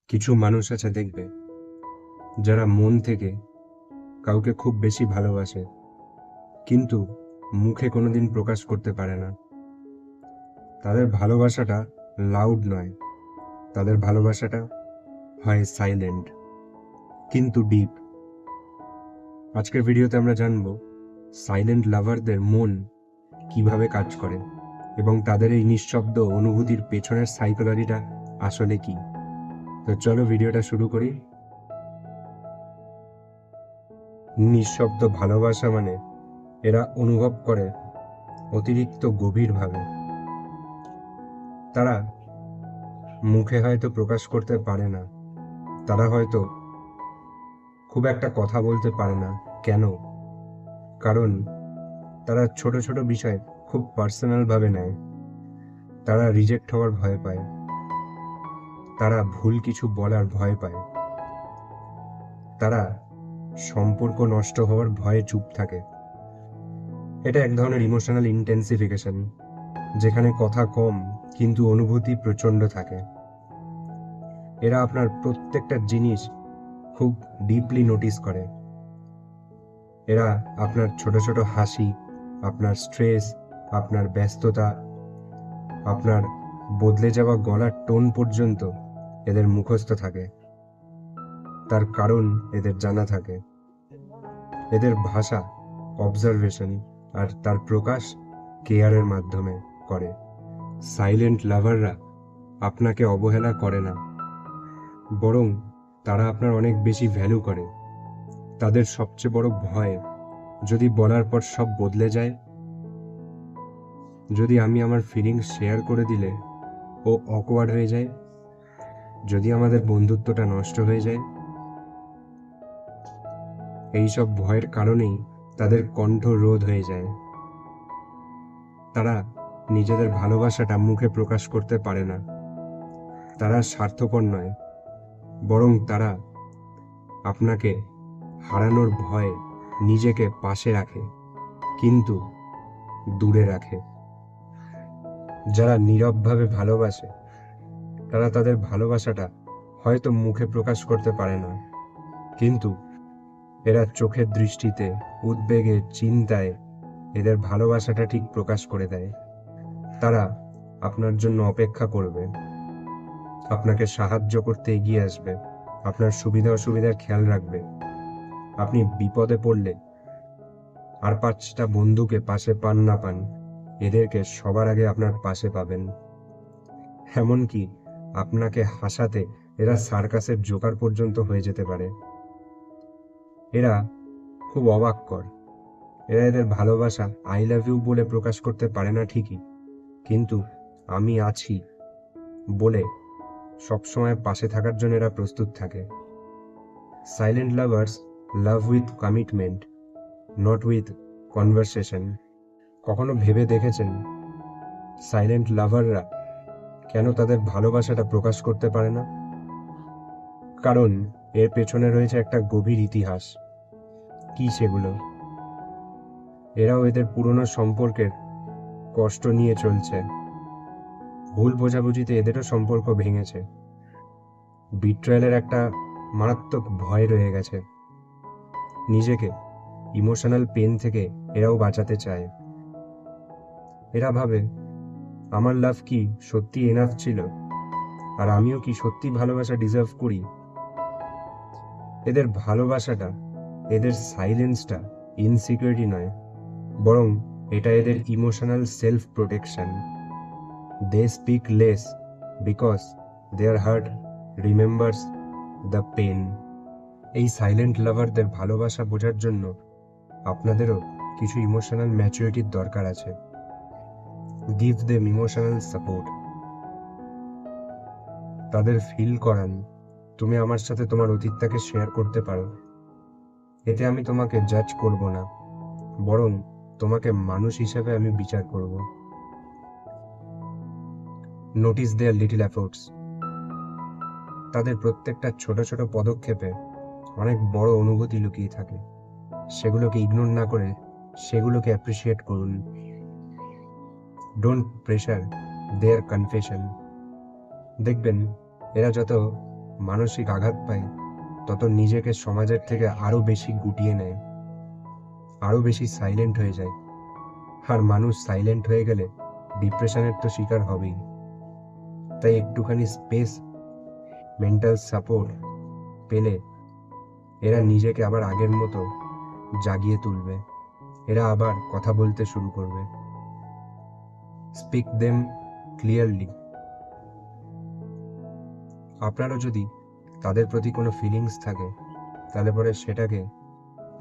কিছু মানুষ আছে দেখবে, যারা মন থেকে কাউকে খুব বেশি ভালোবাসে, কিন্তু মুখে কোনোদিন প্রকাশ করতে পারে না। তাদের ভালোবাসাটা লাউড নয়, তাদের ভালোবাসাটা হয় সাইলেন্ট কিন্তু ডিপ। আজকের ভিডিওতে আমরা জানবো সাইলেন্ট লাভারদের মন কিভাবে কাজ করে এবং তাদের এই নিঃশব্দ অনুভূতির পেছনের সাইকোলজিটা আসলে কি। তো চলো ভিডিওটা শুরু করি। নিঃশব্দ ভালোবাসা মানে এরা অনুভব করে অতিরিক্ত গভীরভাবে। তারা মুখে হয়তো প্রকাশ করতে পারে না, তারা হয়তো খুব একটা কথা বলতে পারে না। কেন? কারণ তারা ছোট ছোট বিষয় খুব পার্সোনাল ভাবে নেয়। তারা রিজেক্ট হওয়ার ভয় পায়, তারা ভুল কিছু বলার ভয় পায়, তারা সম্পর্ক নষ্ট হওয়ার ভয়ে চুপ থাকে। এটা এক ধরনের ইমোশনাল ইন্টেন্সিফিকেশন, যেখানে কথা কম কিন্তু অনুভূতি প্রচণ্ড থাকে। এরা আপনার প্রত্যেকটা জিনিস খুব ডিপলি নোটিস করে। এরা আপনার ছোট ছোট হাসি, আপনার স্ট্রেস, আপনার ব্যস্ততা, আপনার বদলে যাওয়া গলার টোন পর্যন্ত এদের মুখস্থ থাকে। তার কারণ এদের জানা থাকে। এদের ভাষা অবজারভেশন, আর তার প্রকাশ কেয়ারের মাধ্যমে করে। সাইলেন্ট লাভাররা আপনাকে অবহেলা করে না, বরং তারা আপনার অনেক বেশি ভ্যালু করে। তাদের সবচেয়ে বড় ভয়, যদি বলার পর সব বদলে যায়, যদি আমি আমার ফিলিংস শেয়ার করে দিলে ও অকওয়ার্ড হয়ে যায়, যদি আমাদের বন্ধুত্বটা নষ্ট হয়ে যায়। এইসব ভয়ের কারণেই তাদের কণ্ঠ রোধ হয়ে যায়। তারা নিজেদের ভালোবাসাটা মুখে প্রকাশ করতে পারে না। তারা স্বার্থপর নয়, বরং তারা আপনাকে হারানোর ভয়ে নিজেকে পাশে রাখে, কিন্তু দূরে রাখে। যারা নীরবভাবে ভালোবাসে, তারা তাদের ভালোবাসাটা হয়তো মুখে প্রকাশ করতে পারে না, কিন্তু এরা চোখের দৃষ্টিতে, উদ্বেগে, চিন্তায় এদের ভালোবাসাটা ঠিক প্রকাশ করে দেয়। তারা আপনার জন্য অপেক্ষা করবে, আপনাকে সাহায্য করতে এগিয়ে আসবে, আপনার সুবিধা অসুবিধার খেয়াল রাখবে। আপনি বিপদে পড়লে আর 5টা বন্ধুকে পাশে পান না পান, এদেরকে সবার আগে আপনার পাশে পাবেন। এমনকি আপনাকে হাসাতে এরা সার্কাসের জোকার পর্যন্ত হয়ে যেতে পারে। এরা খুব অবাককর। এরা এদের ভালোবাসা আই লাভ ইউ বলে প্রকাশ করতে পারে না ঠিকই, কিন্তু আমি আছি বলে সবসময় পাশে থাকার জন্য এরা প্রস্তুত থাকে। Silent lovers love with commitment, not with conversation. কখনো ভেবে দেখেছেন সাইলেন্ট লাভাররা কেন তাদের ভালোবাসাটা প্রকাশ করতে পারে না? কারণ এর পেছনে রয়েছে একটা গভীর ইতিহাস। কি সেগুলো? এরাও এদের পুরনো সম্পর্কের কষ্ট নিয়ে চলছে। ভুল বোঝাবুঝিতে এদেরও সম্পর্ক ভেঙেছে। বিট্রায়ালের একটা মারাত্মক ভয় রয়ে গেছে। নিজেকে ইমোশনাল পেন থেকে এরাও বাঁচাতে চায়। এরা ভাবে, আমার লাভ কি সত্যি এনাফ ছিল, আর আমিও কি সত্যি ভালোবাসা ডিজার্ভ করি? এদের ভালোবাসাটা, এদের সাইলেন্সটা ইনসিকিউরিটি নয়, বরং এটা এদের emotional self protection. They speak less because their heart remembers the pain. এই সাইলেন্ট লাভারদের ভালোবাসা বোঝার জন্য আপনাদেরও কিছু ইমোশনাল ম্যাচুরিটির দরকার আছে। Give them emotional support. তাদের ফিল করান, তুমি আমার সাথে তোমার অতীতটাকে শেয়ার করতে পারো। এতে আমি তোমাকে জাজ করব না, বরং তোমাকে মানুষ হিসেবে আমি বিচার করব। নোটিস দেয়ার লিটল এফোর্টস। তাদের প্রত্যেকটা ছোট ছোট পদক্ষেপে অনেক বড় অনুভূতি লুকিয়ে থাকে। সেগুলোকে ইগনোর না করে সেগুলোকে অ্যাপ্রিসিয়েট করুন। Don't pressure their confession. দেখবেন এরা যত মানসিক আঘাত পায় তত নিজেকে সমাজের থেকে আরো বেশি গুটিয়ে নেয়, আরো বেশি সাইলেন্ট হয়ে যায়। আর মানুষ সাইলেন্ট হয়ে গেলে ডিপ্রেশনের তো শিকার হবেই। তাই একটুখানি স্পেস, মেন্টাল সাপোর্ট পেলে এরা নিজেকে আবার আগের মতো জাগিয়ে তুলবে। এরা আবার কথা বলতে শুরু করবে। Speak them clearly. আপনারও যদি তাদের প্রতি কোনো ফিলিংস থাকে তাহলে পরে সেটাকে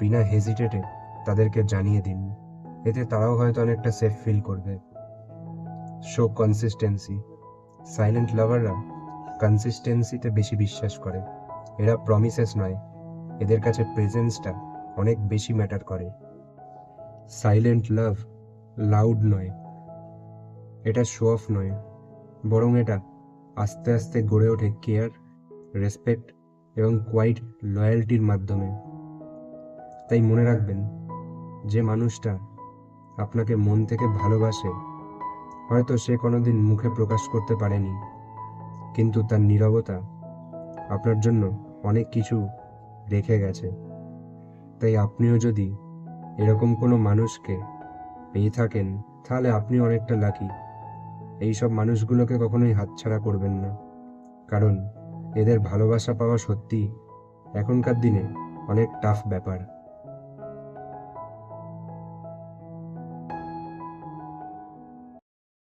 বিনা হেজিটেটে তাদেরকে জানিয়ে দিন। এতে তারাও হয়তো অনেকটা সেফ ফিল করবে। Show consistency. সাইলেন্ট লাভাররা কনসিস্টেন্সিতে বেশি বিশ্বাস করে। এরা প্রমিসেস নয়, এদের কাছে প্রেজেন্সটা অনেক বেশি ম্যাটার করে। সাইলেন্ট লাভ লাউড নয়, এটা শো অফ নয়, বরং এটা আস্তে আস্তে গড়ে ওঠে কেয়ার, রেসপেক্ট এবং কোয়াইট লয়্যালটির মাধ্যমে। তাই মনে রাখবেন, যে মানুষটা আপনাকে মন থেকে ভালোবাসে হয়তো সে কোনোদিন মুখে প্রকাশ করতে পারেনি, কিন্তু তার নীরবতা আপনার জন্য অনেক কিছু রেখে গেছে। তাই আপনিও যদি এরকম কোনো মানুষকে পেয়ে থাকেন তাহলে আপনি অনেকটা লাকি। এইসব মানুষগুলোকে কখনোই হাতছাড়া করবেন না, কারণ এদের ভালোবাসা পাওয়া সত্যি এখনকার দিনে অনেক টাফ ব্যাপার।